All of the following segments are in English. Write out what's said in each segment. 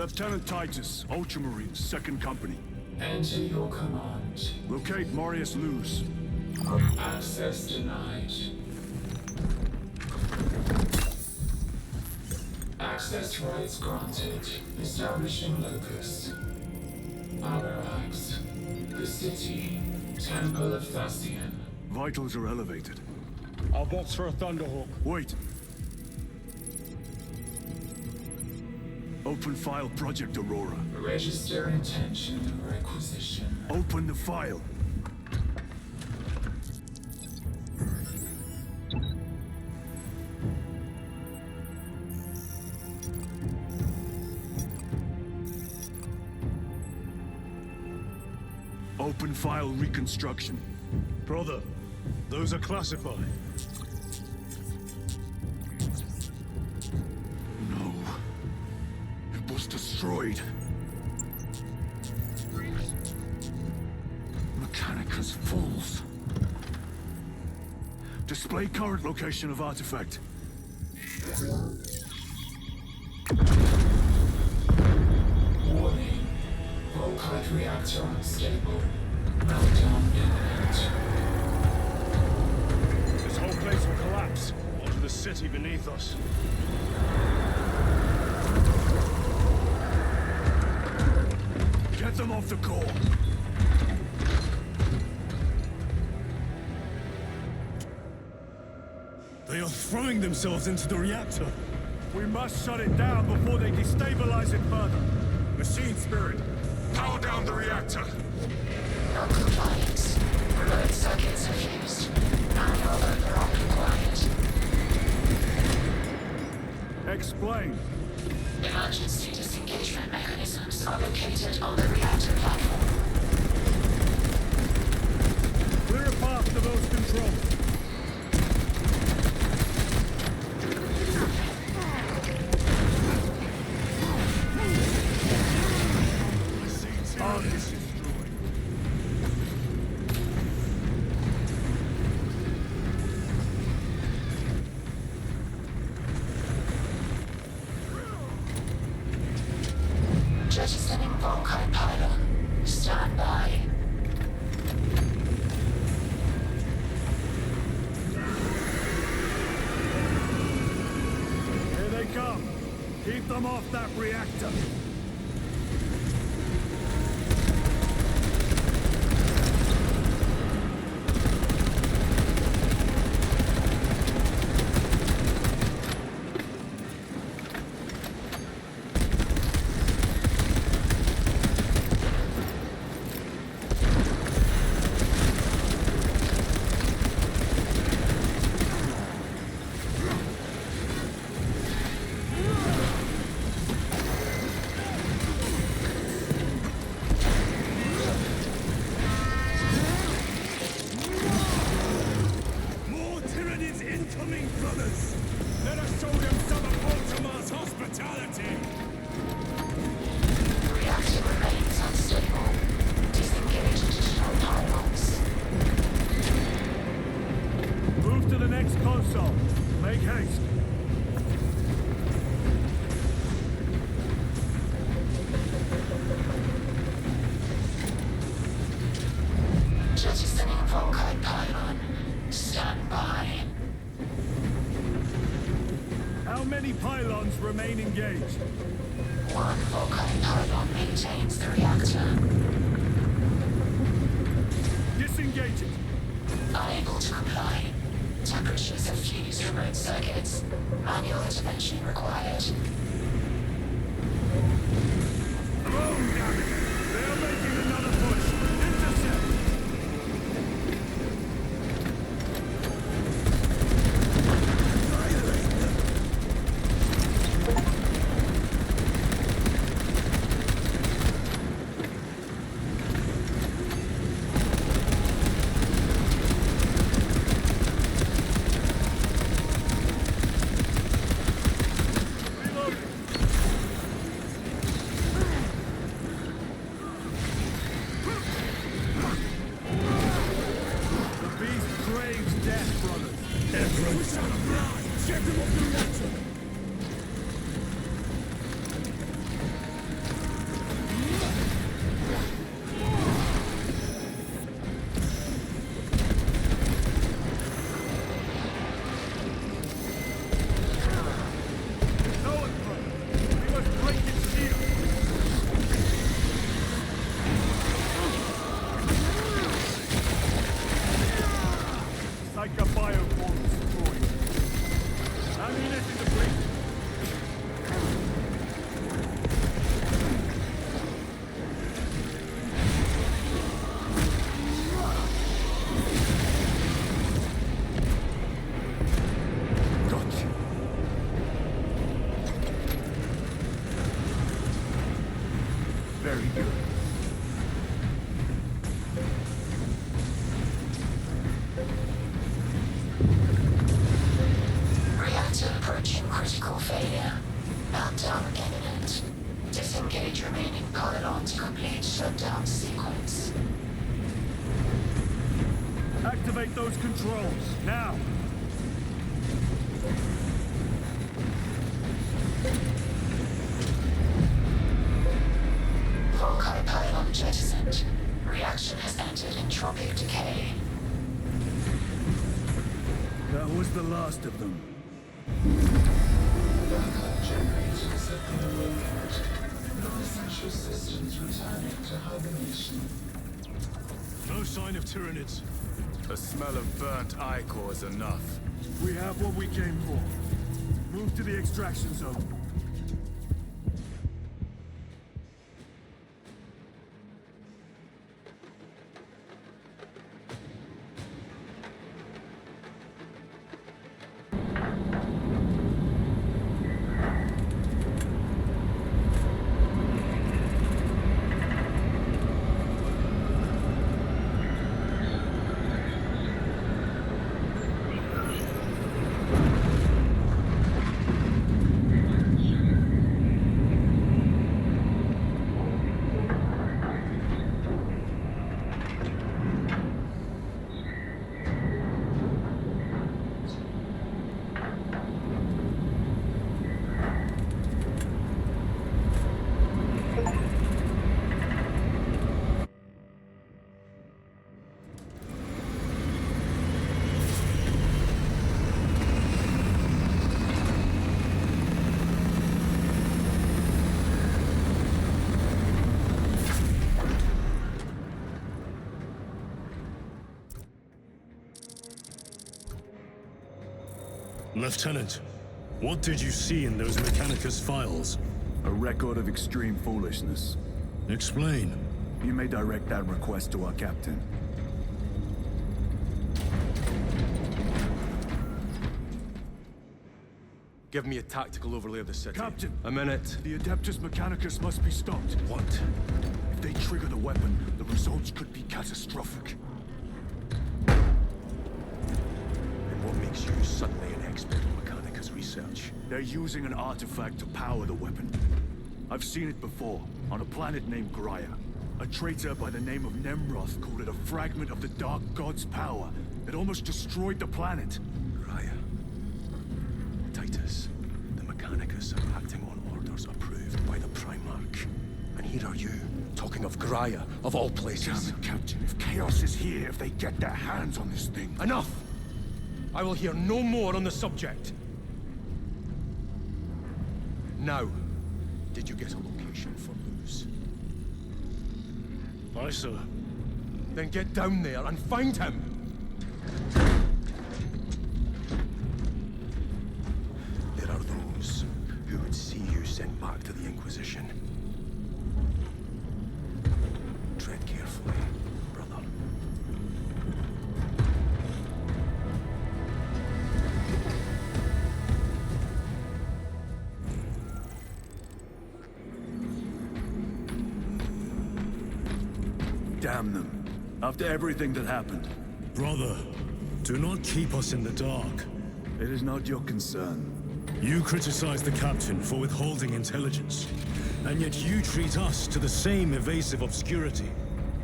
Lieutenant Titus, Ultramarines, 2nd Company. Enter your command. Locate Marius Luz. Access denied. Access rights granted. Establishing locus. Arax. The city. Temple of Thasian. Vitals are elevated. I'll box for a Thunderhawk. Wait. Open file Project Aurora. Register intention of requisition. Open the file. Open file reconstruction. Brother, those are classified. No. It was destroyed. Mechanicus fools. Display current location of artifact. Warning. Volkite reactor unstable. Meltdown imminent. This whole place will collapse onto the city beneath us. Get them off the core. They are throwing themselves into the reactor. We must shut it down before they destabilize it further. Machine Spirit, power down the reactor. Non-compliance. Remote circuits are fused. Manual override required. Explain. Emergency disengagement mechanisms are located on the reactor platform. Clear a path to those controls. Jettisoning Volkite pylon. Stand by. Here they come. Keep them off that reactor. Reactor remains unstable. Disengage additional pylons. Move to the next console. Make haste. Jettisoning Volkite pylon. Stand by. How many pylons remain engaged? One Volkite pylon maintains the reactor. Disengage it. Unable to comply. Temperatures have fused remote circuits. Manual intervention required. Boom, damn it! They are making another push. Intercept! failure. Meltdown imminent. Disengage remaining colon to complete shutdown sequence. Activate those controls, now! Volkite pylon jettisoned. Reaction has entered entropic decay. That was the last of them. Backup generators have been awakened. Non-essential systems returning to hibernation. No sign of Tyranids. The smell of burnt ichor is enough. We have what we came for. Move to the extraction zone. Lieutenant, what did you see in those Mechanicus files? A record of extreme foolishness. Explain. You may direct that request to our captain. Give me a tactical overlay of the city. Captain! A minute. The Adeptus Mechanicus must be stopped. What? If they trigger the weapon, the results could be catastrophic. And what makes you suddenly an expert in Mechanicus research? They're using an artifact to power the weapon. I've seen it before, on a planet named Graia. A traitor by the name of Nemroth called it a fragment of the Dark God's power that almost destroyed the planet. Graia. Titus, the Mechanicus are acting on orders approved by the Primarch. And here are you, talking of Graia, of all places. Damn it, Captain. If Chaos is here, if they get their hands on this thing... Enough! I will hear no more on the subject. Now, did you get a location for Luz? Aye, sir. Then get down there and find him! There are those who would see you sent back to the Inquisition. Tread carefully, brother. Damn them. After everything that happened. Brother, do not keep us in the dark. It is not your concern. You criticize the captain for withholding intelligence, and yet you treat us to the same evasive obscurity.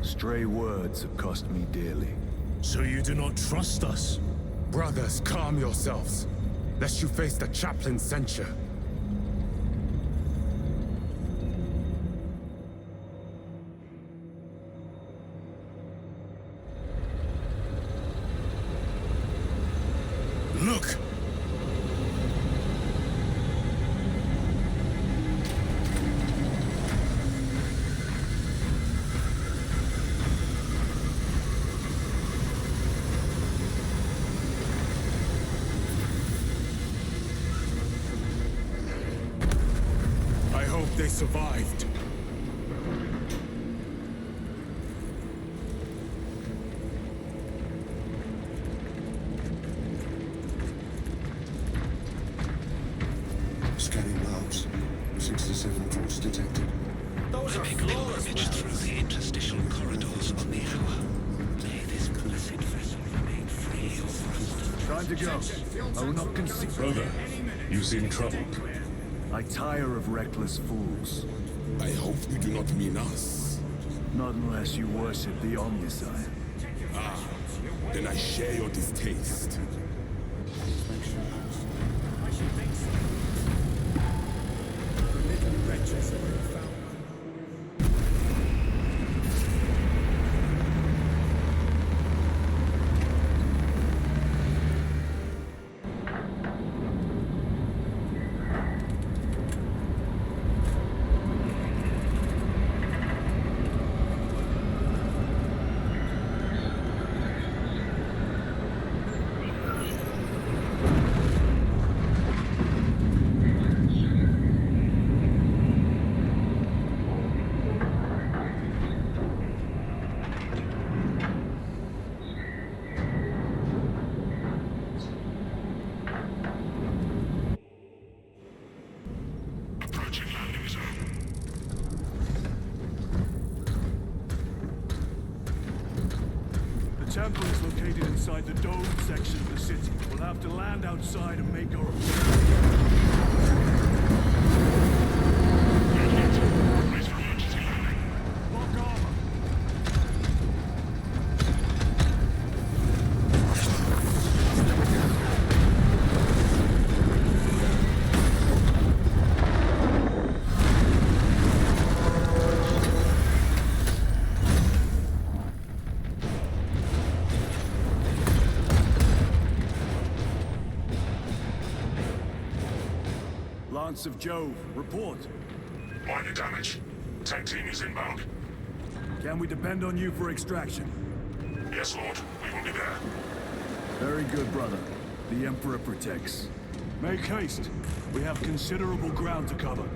Stray words have cost me dearly. So you do not trust us? Brothers, calm yourselves, lest you face the chaplain's censure. Look! I hope they survived. Scanning labs. 67 force detected. Those are flawless through the interstitial corridors on the hour. May this blessed vessel remain free of rust. Time to go. I will not concede. Brother, you seem troubled. I tire of reckless fools. I hope you do not mean us. Not unless you worship the Omniscient. Ah, then I share your distaste. The temple is located inside the domed section of the city. We'll have to land outside and make our... Lock armor. Lance of Jove, report. Minor damage. Tech team is inbound. Can we depend on you for extraction? Yes, Lord. We will be there. Very good, brother. The Emperor protects. Make haste. We have considerable ground to cover.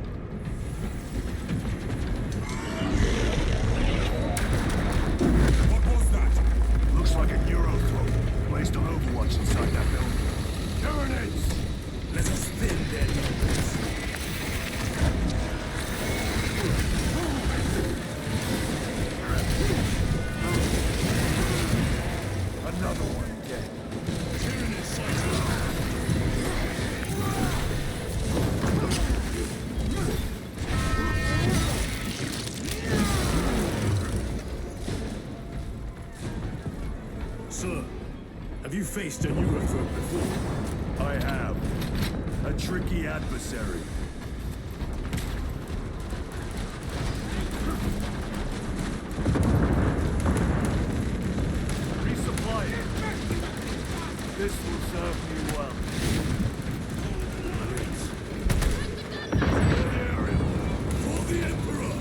What was that? Looks like a Neurothrope, placed on Overwatch inside that building. Tyranids! Let us thin their numbers. Another one dead. Tyranid sighted. Sir, have you faced a Neurothrope before? I have. A tricky adversary. Resupply it. This will serve me well. For the Emperor!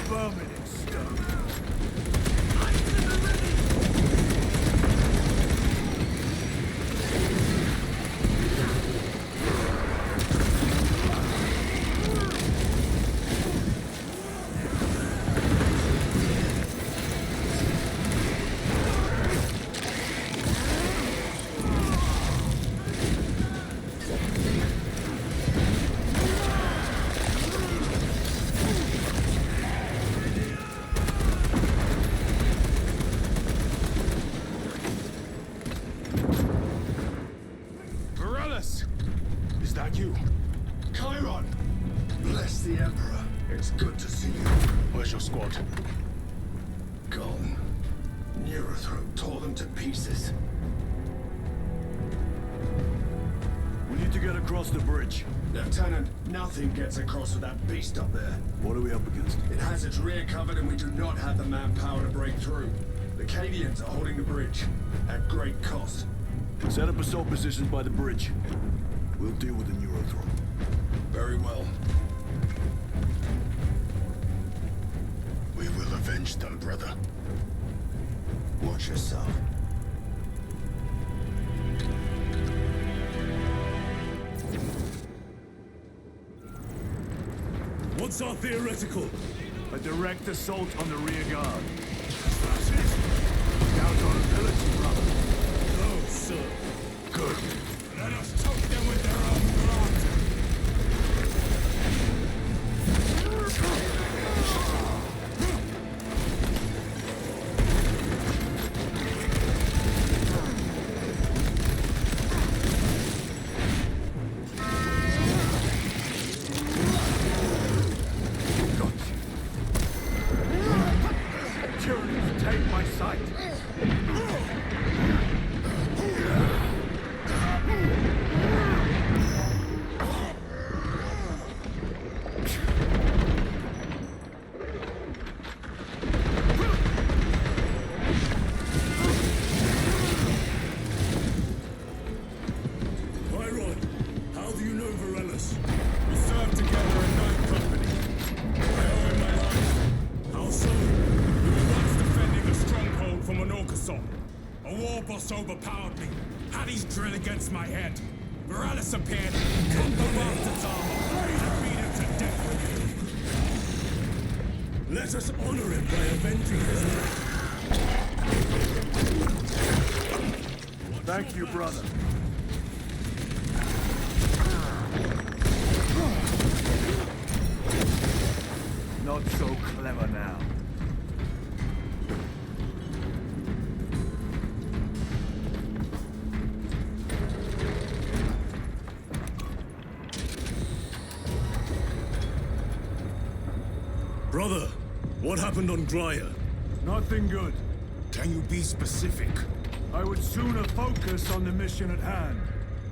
Permanent stone. Is that you? Chiron! Bless the Emperor. It's good to see you. Where's your squad? Gone. Neurothrope tore them to pieces. We need to get across the bridge. Lieutenant, nothing gets across with that beast up there. What are we up against? It has its rear covered and we do not have the manpower to break through. The Cadians are holding the bridge, at great cost. Set up assault positions by the bridge. We'll deal with the Neurothrope. Very well. We will avenge them, brother. Watch yourself. What's are theoretical. A direct assault on the rear guard. That's it. Doubt our ability, brother. No, sir. Good. Let us choke them with their own blood! Tyrannies take my sight. Byron, how do you know Varellus? We served together in Ninth Company. I owe him my life. How so? We were once defending a stronghold from an Orcason. A war boss overpowered me, had his drill against my head. Varellus appeared, cut the bastard's armor, and beat him to death with it. Let us honor him by avenging his death. Thank you, brother. Not so clever now. Brother, what happened on Graya? Nothing good. Can you be specific? I would sooner focus on the mission at hand.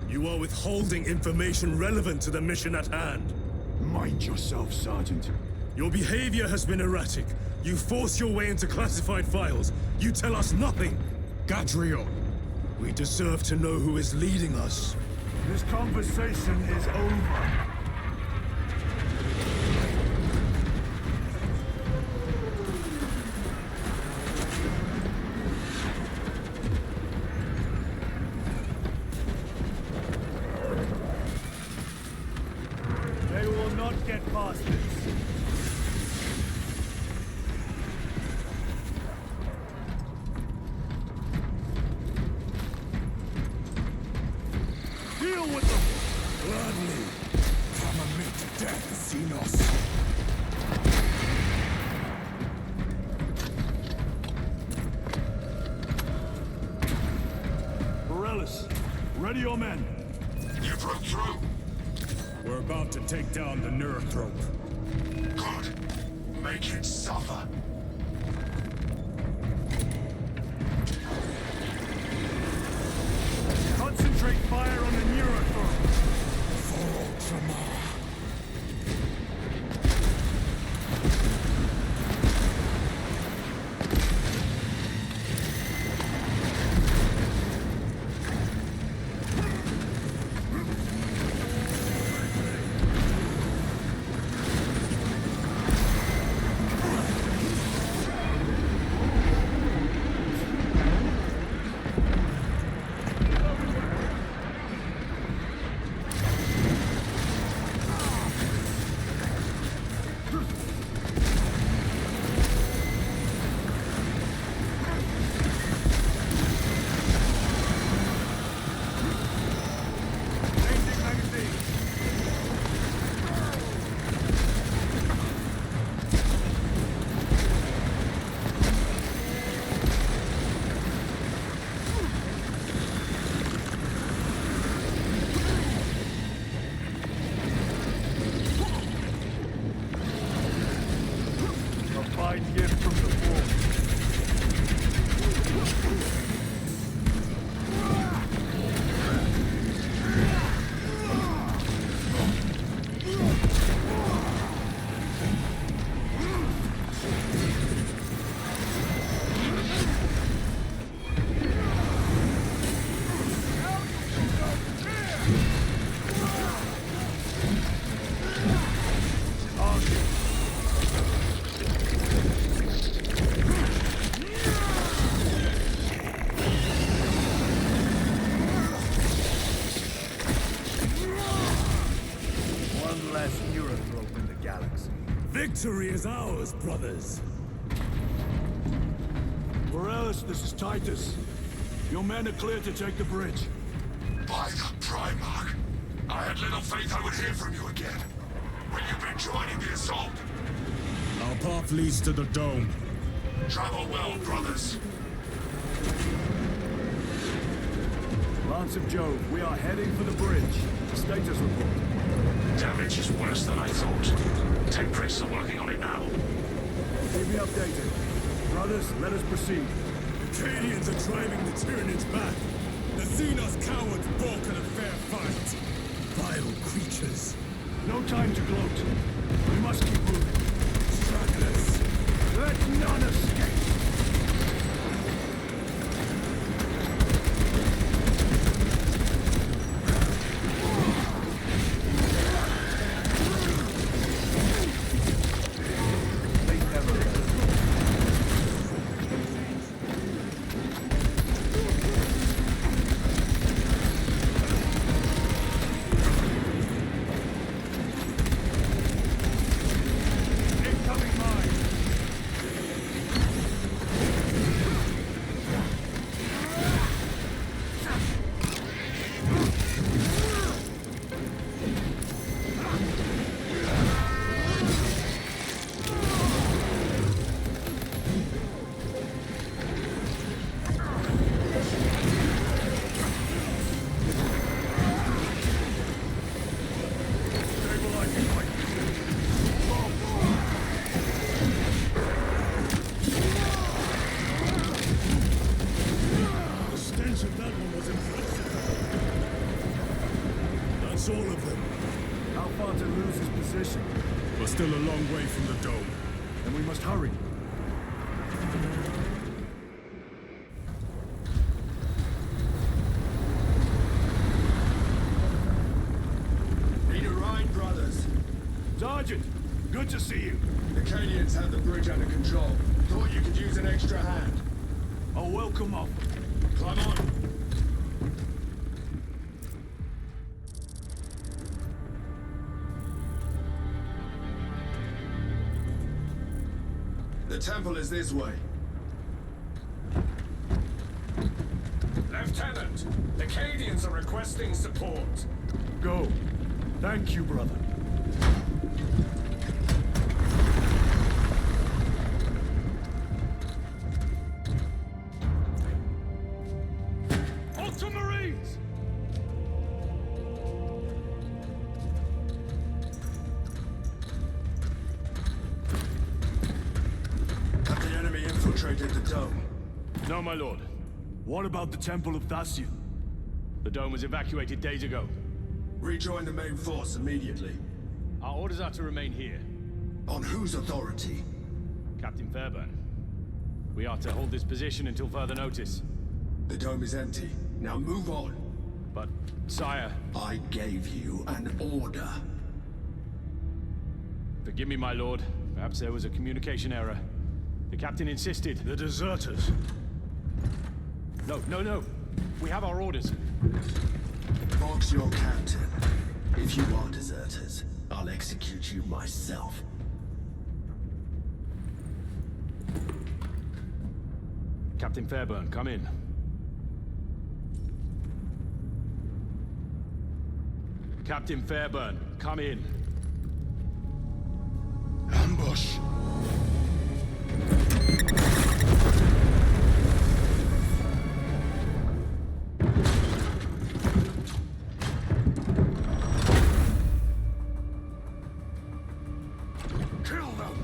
You are withholding information relevant to the mission at hand. Mind yourself, Sergeant. Your behavior has been erratic. You force your way into classified files. You tell us nothing. Gadriel, We deserve to know who is leading us. This conversation is over. They will not get past this. Deal with them! Gladly. come and meet death, Xenos. Varellus, ready your men. You broke through? We're about to take down the Neurothrope. Good. Make it suffer. Concentrate fire on the Neurothrope. For Ultramar. A fine gift from the Force. Victory is ours, brothers. Morales, this is Titus. Your men are clear to take the bridge. By the Primarch. I had little faith I would hear from you again. Will you be joining the assault? Our path leads to the dome. Travel well, brothers. Lance of Jove, we are heading for the bridge. Status report. Damage is worse than I thought. 10 priests are working on it now. Keep me updated. Brothers, let us proceed. The Cadians are driving the Tyranids back. The Xenos cowards balk at a fair fight. Vile creatures. No time to gloat. We must keep moving. Stragglers. Let none escape! All of them. How far to lose his position? We're still a long way from the dome. Then we must hurry. Need a ride, brothers? Sergeant, good to see you. The Cadians have the bridge under control. Thought you could use an extra hand. A welcome offer. Climb on. The temple is this way. Lieutenant, the Cadians are requesting support. Go. Thank you, brother. Ultramarines! Have the enemy infiltrated the dome? No, my lord. What about the Temple of Thasian? The dome was evacuated days ago. Rejoin the main force immediately. Our orders are to remain here. On whose authority? Captain Fairburn. We are to hold this position until further notice. The dome is empty. Now move on. But, sire... I gave you an order. Forgive me, my lord. Perhaps there was a communication error. The captain insisted. The deserters. No. We have our orders. Fox your captain. If you are deserters, I'll execute you myself. Captain Fairburn, come in. Captain Fairburn, come in. Ambush! Kill them!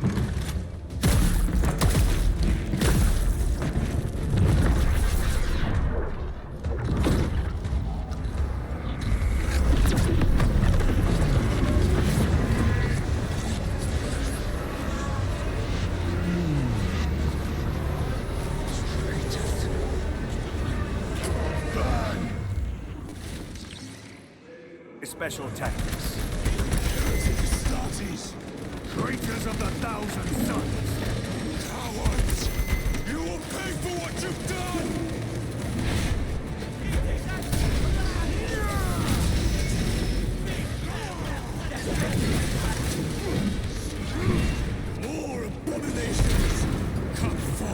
Special tactics. Nazis! Traitors of the Thousand Suns! Cowards! You will pay for what you've done!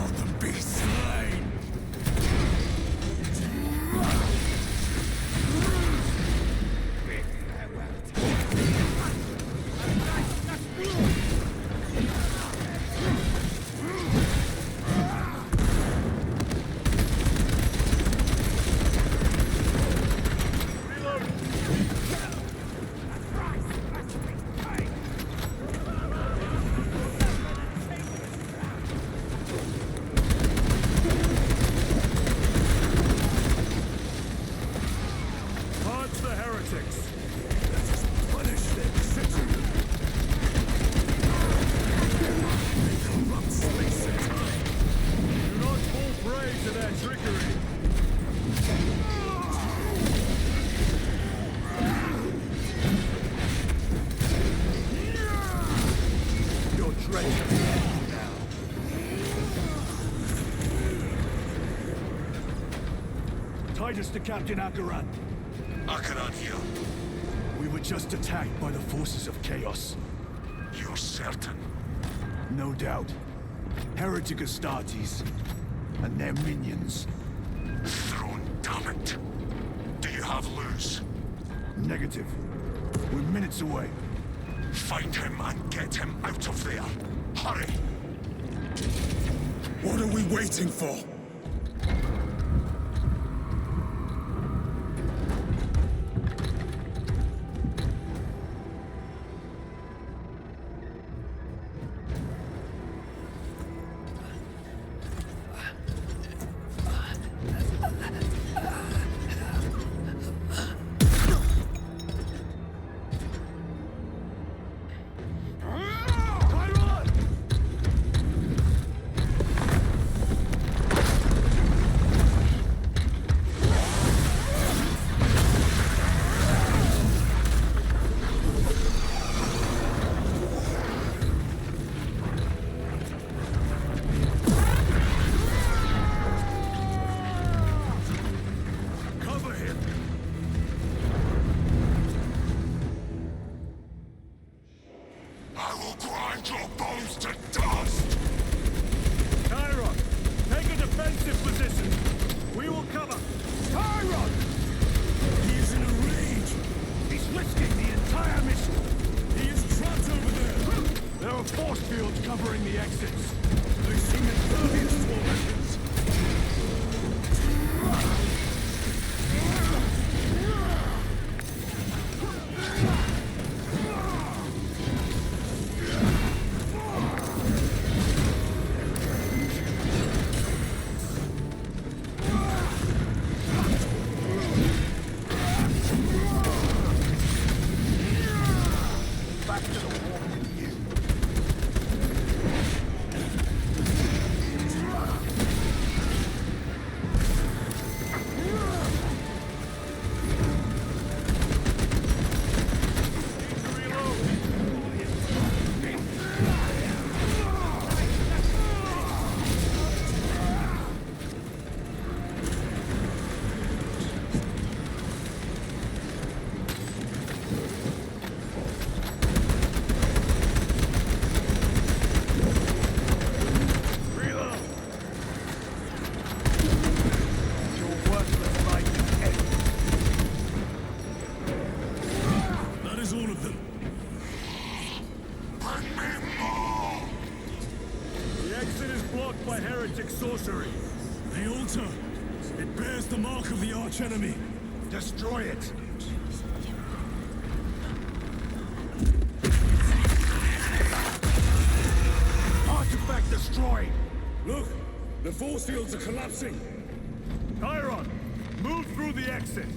all them be slain! Titus to Captain Akaran. Akaran here. We were just attacked by the forces of Chaos. You're certain? No doubt. Heretic Astartes and their minions. Throne, damn it. Do you have Luz? Negative. We're minutes away. Find him and get him out of there. Hurry! What are we waiting for? Covering the exits. They seem impervious to our weapons. Back to the wall with you. By heretic sorcery. The altar. It bears the mark of the archenemy. Destroy it. Artifact destroyed. Look, the force fields are collapsing. Chiron, move through the exit.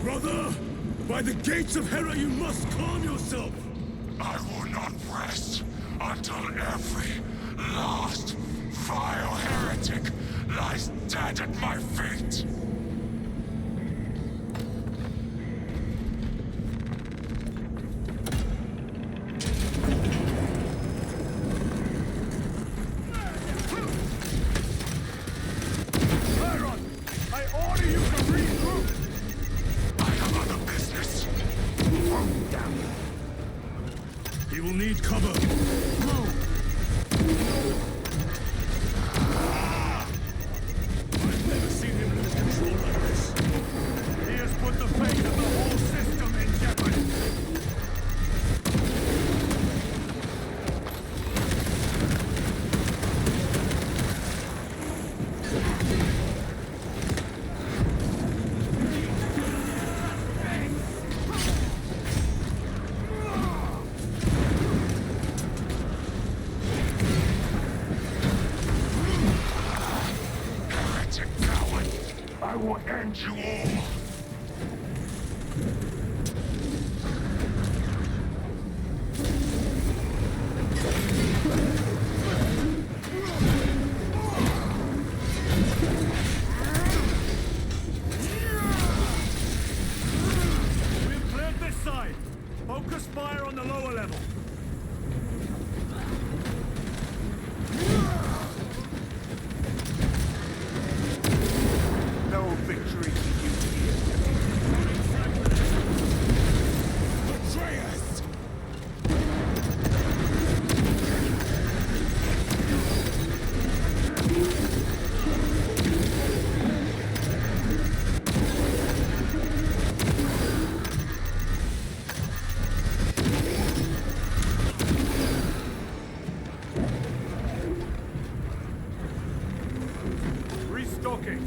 Brother, by the gates of Hera, you must calm yourself. I will not rest until every last vile heretic lies dead at my feet. Chiron, I order you to regroup. I have other business. Down. He will need cover. Move. I will end you all! We've cleared this side! Focus fire on the lower level! No victory for you here. Betrayers! Restocking.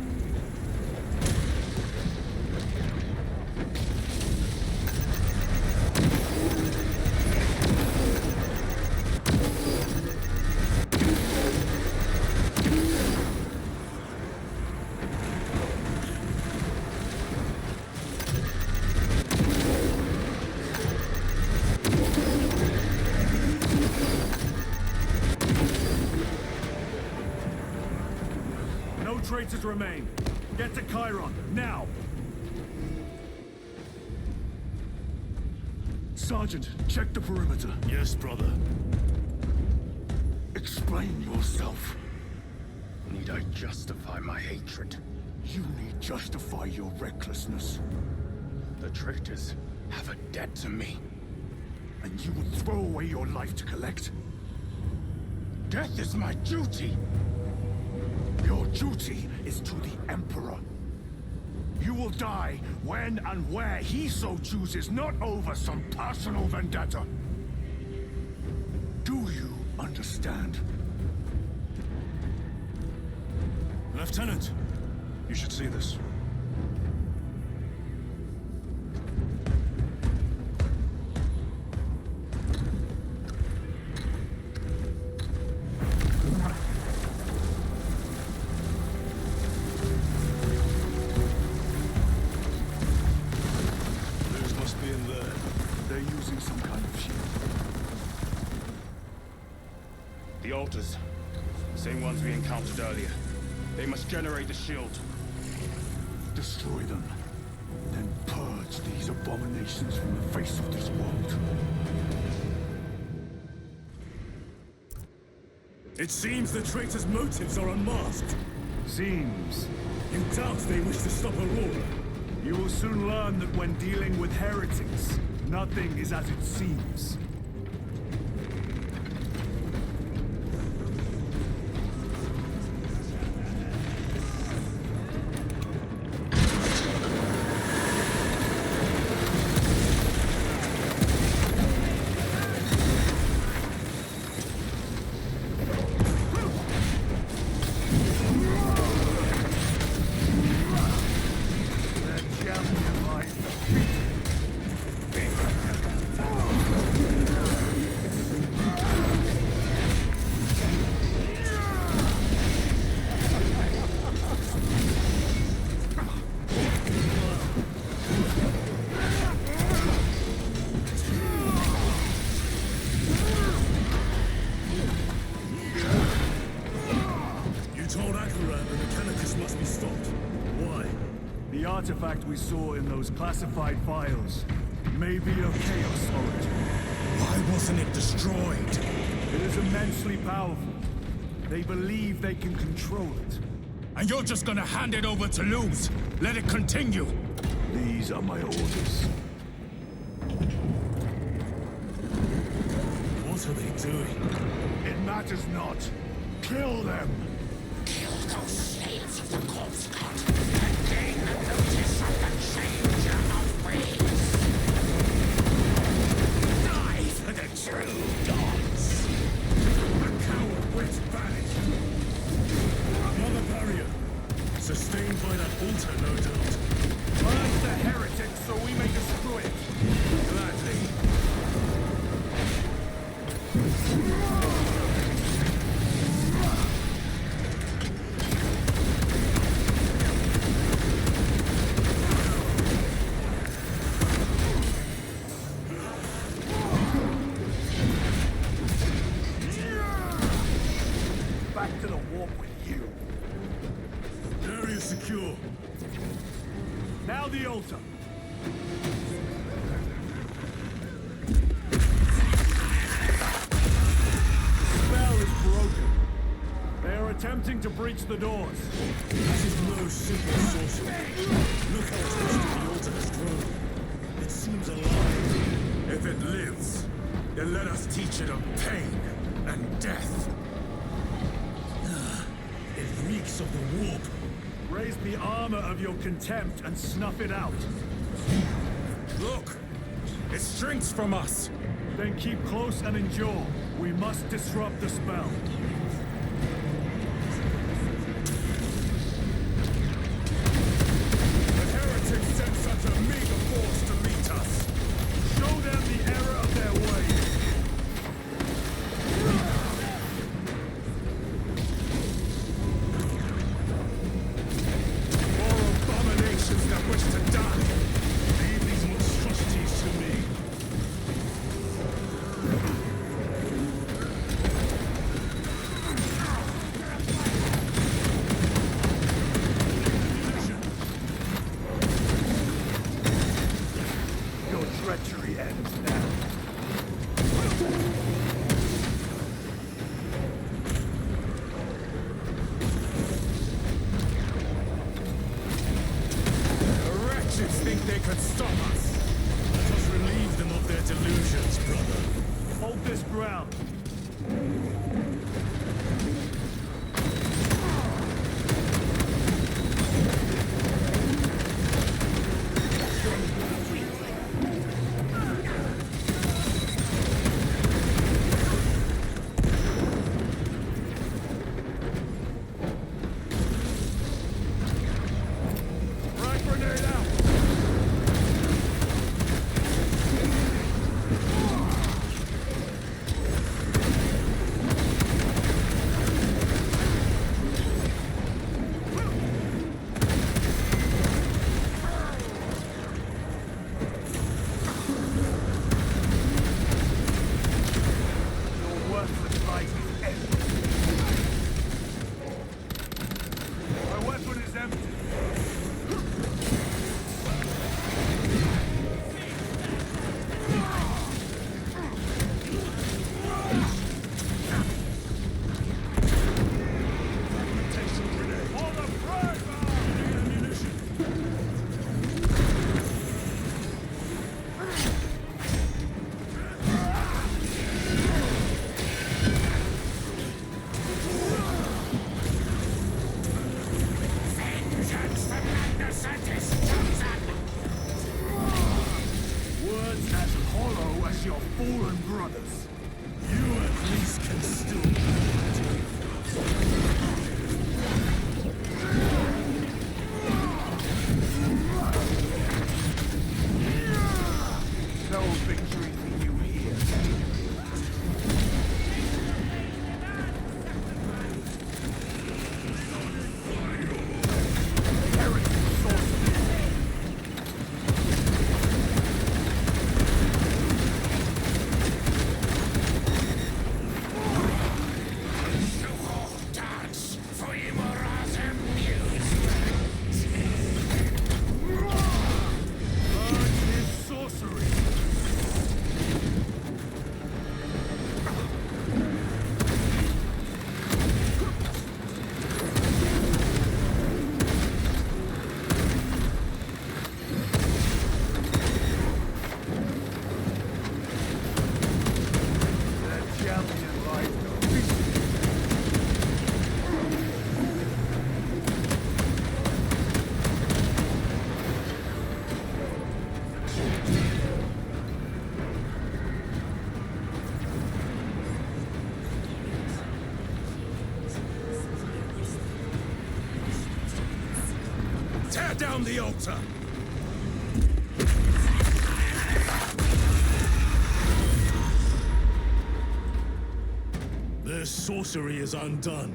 No traitors remain. Get to Chiron, now! Sergeant, check the perimeter. Yes, brother. Explain yourself. Need I justify my hatred? You need justify your recklessness. The traitors have a debt to me. And you would throw away your life to collect? Death is my duty! Your duty is to the Emperor. You will die when and where he so chooses, not over some personal vendetta. Do you understand? Lieutenant, you should see this. Theirs must be in there. They're using some kind of shield. The altars. Same ones we encountered earlier. They must generate the shield. Destroy them. Then purge these abominations from the face of this world. It seems the traitors' motives are unmasked. Seems. You doubt they wish to stop Aurora? You will soon learn that when dealing with heretics, nothing is as it seems. The artifact we saw in those classified files may be of Chaos origin. Why wasn't it destroyed? It is immensely powerful. They believe they can control it. And you're just gonna hand it over to Luz? Let it continue? These are my orders. What are they doing? It matters not. Kill them! Kill those slaves of the corpse god, and gain the notice of the changer of ways. Die for the true gods! The coward went back! Another barrier. Sustained by that altar, no doubt. Burn the heretic so we may destroy it. Gladly. back to the warp with you. Area secure. Now the altar. The spell is broken. They are attempting to breach the doors. This is no simple sorcery. Look how twisted the altar has grown. It seems alive. If it lives, then let us teach it of pain and death. It reeks of the warp. Raise the armor of your contempt and snuff it out. Look! It shrinks from us! Then keep close and endure. We must disrupt the spell. The heretics sent such a meager force to meet us! Show them the error of their ways. More abominations that wish to die! Leave these monstrosities to me. Your treachery ends now. The wretches think they could stop us! Let us relieve them of their delusions, brother. Hold this ground. Frag grenade out! Your worthless life is empty. My weapon is empty. Hold the frag! Vengeance for madness and destruction! Words as hollow as your fallen brothers. You at least can still No victory for you here. Heretic sorcery. Dance for Imora's amusement! Burn his sorcery. The champion lies no peace. Tear down the altar! Their sorcery is undone.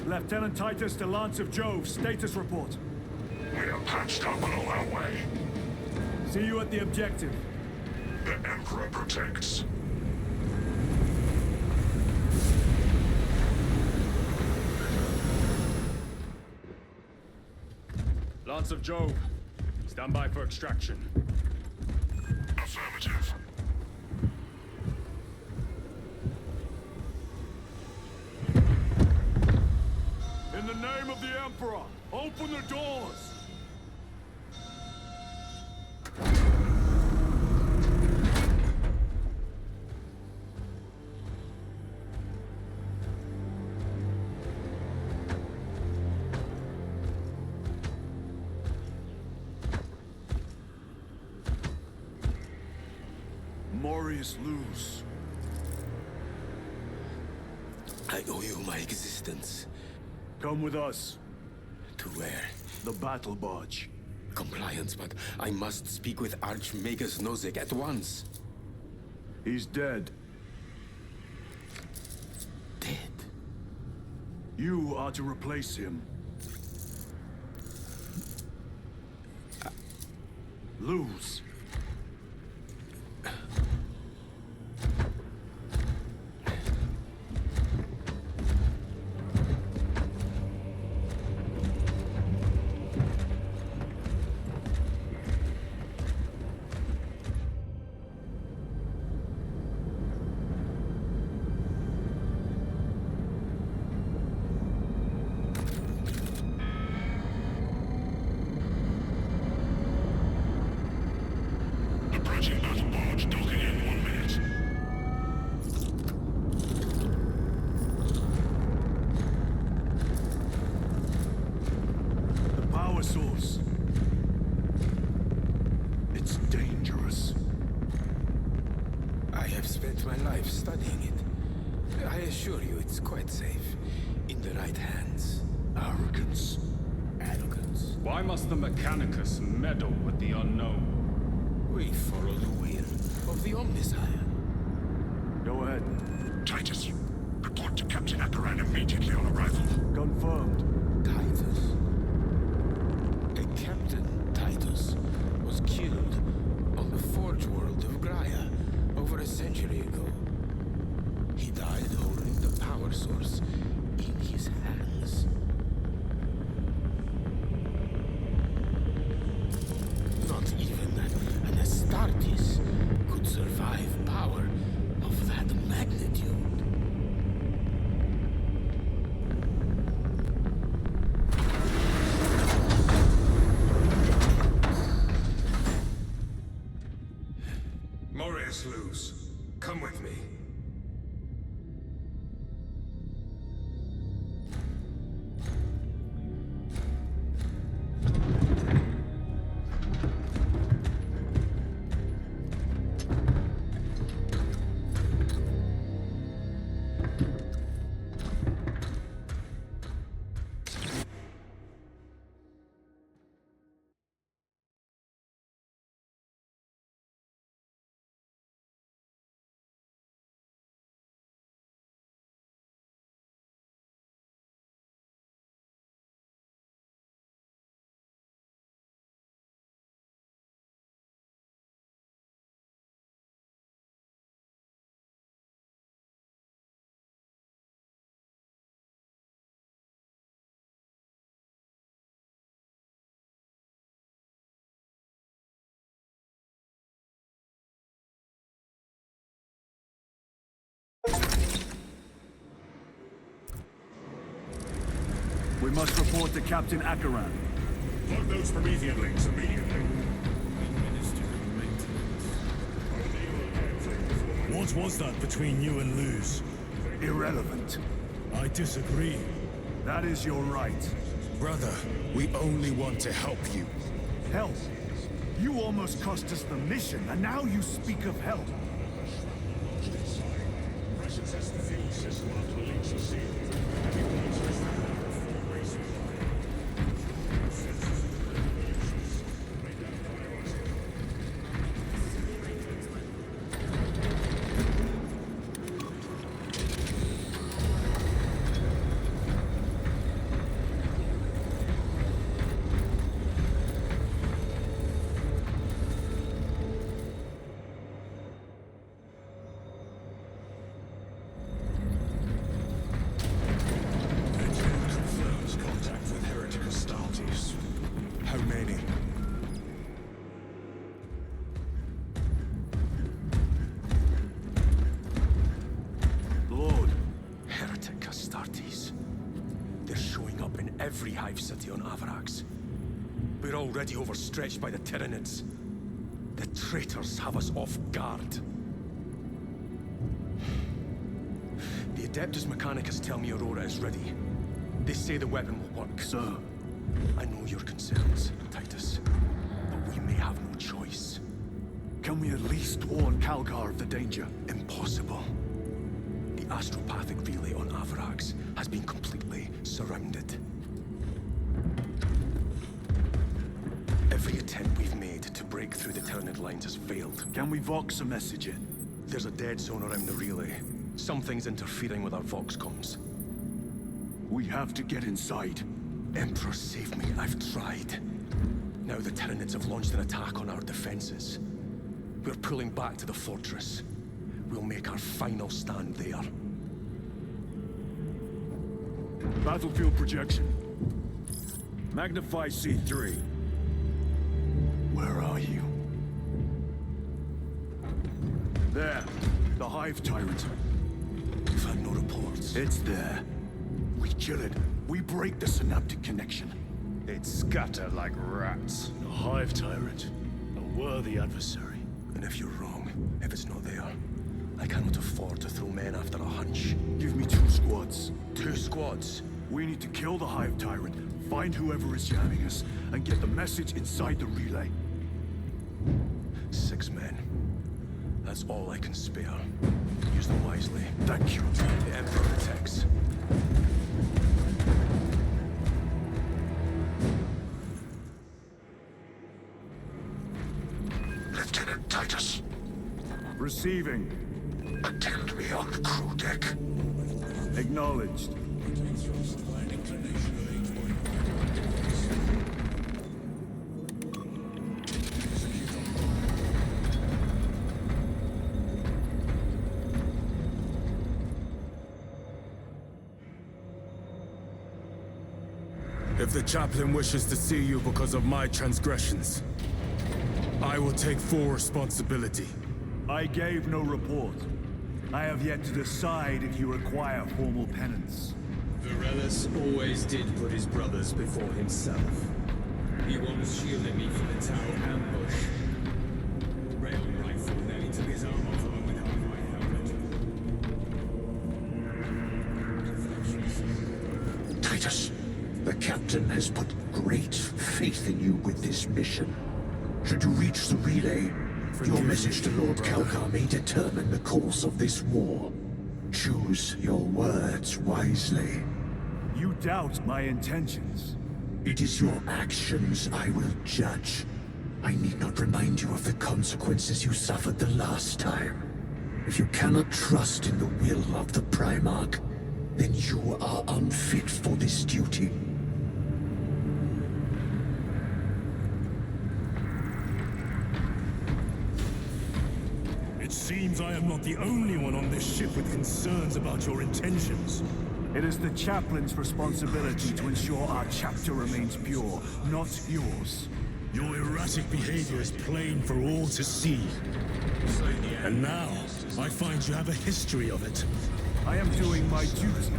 Lieutenant Titus to Lance of Jove, status report. We are patched up on our way. See you at the objective. The Emperor protects. Sons of Job, stand by for extraction. Affirmative. In the name of the Emperor, open the doors! Morius lose. I owe you my existence. Come with us. To where? The battle barge. Compliance, but I must speak with Archmagus Nozick at once. He's dead. Dead? You are to replace him. Lose. Approaching battle barge, docking in 1 minute. The power source. It's dangerous. I have spent my life studying it. I assure you it's quite safe. In the right hands. Arrogance. Arrogance. Why must the Mechanicus meddle with the unknown? We follow the will of the Omnisire. Go ahead. Titus, report to Captain Akaran immediately on arrival. Confirmed. Titus. A Captain Titus was killed on the Forge world of Graia over a century ago. He died holding the power source in his hands. Not even an Astartes could survive power of that magnitude. Morius Luz, come with me. We must report to Captain Akaran. Plug those Promethean links immediately. What was that between you and Luz? Irrelevant. I disagree. That is your right. Brother, we only want to help you. Help? You almost cost us the mission, and now you speak of help. Astartes. They're showing up in every hive city on Avarax. We're already overstretched by the Tyranids. The traitors have us off guard. The Adeptus Mechanicus tell me Aurora is ready. They say the weapon will work. Sir. I know your concerns, Titus, but we may have no choice. Can we at least warn Calgar of the danger? Impossible. The astropathic relay on Avarax has been completely surrounded. Every attempt we've made to break through the Tyranid lines has failed. Can we Vox a message in? There's a dead zone around the relay. Something's interfering with our Vox comms. We have to get inside. Emperor, save me. I've tried. Now the Tyranids have launched an attack on our defenses. We're pulling back to the fortress. We'll make our final stand there. Battlefield projection. Magnify C3. Where are you? There. The Hive Tyrant. We've had no reports. It's there. We kill it. We break the synaptic connection. They'd scatter like rats. A Hive Tyrant. A worthy adversary. And if you're wrong, if it's not there, I cannot afford to throw men after a hunch. Give me 2 squads. 2 squads? We need to kill the Hive Tyrant, find whoever is jamming us, and get the message inside the relay. 6 men. That's all I can spare. Use them wisely. Thank you. The Emperor protects. Lieutenant Titus. Receiving. Attend me on the crew deck. Acknowledged. If the chaplain wishes to see you because of my transgressions, I will take full responsibility. I gave no report. I have yet to decide if you require formal penance. Varellus always did put his brothers before himself. He once shielded me from the Tau ambush. Rail rifle nearly took his arm off along with half my helmet. Titus, the captain has put great faith in you with this mission. Should you reach the relay, your message to Lord Calgar may determine the course of this war. Choose your words wisely. You doubt my intentions. It is your actions I will judge. I need not remind you of the consequences you suffered the last time. If you cannot trust in the will of the Primarch, then you are unfit for this duty. It seems I am not the only one on this ship with concerns about your intentions. It is the chaplain's responsibility to ensure our chapter remains pure, not yours. Your erratic behavior is plain for all to see. And now, I find you have a history of it. I am doing my duty,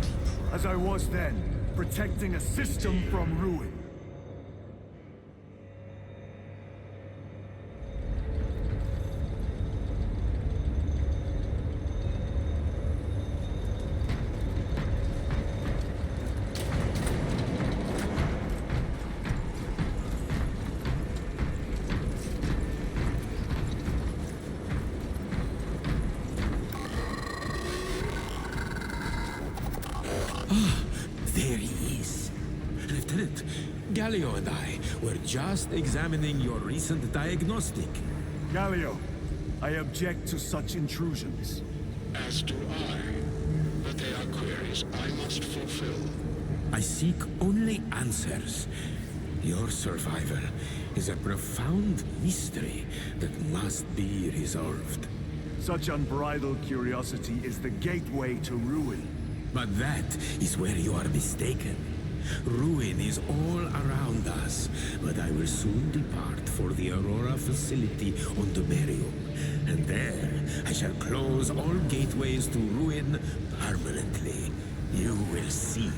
as I was then, protecting a system from ruin. There he is. Lieutenant, Gallio and I were just examining your recent diagnostic. Gallio, I object to such intrusions. As do I. But they are queries I must fulfill. I seek only answers. Your survivor is a profound mystery that must be resolved. Such unbridled curiosity is the gateway to ruin. But that is where you are mistaken. Ruin is all around us, but I will soon depart for the Aurora facility on the Berium. And there, I shall close all gateways to ruin permanently. You will see.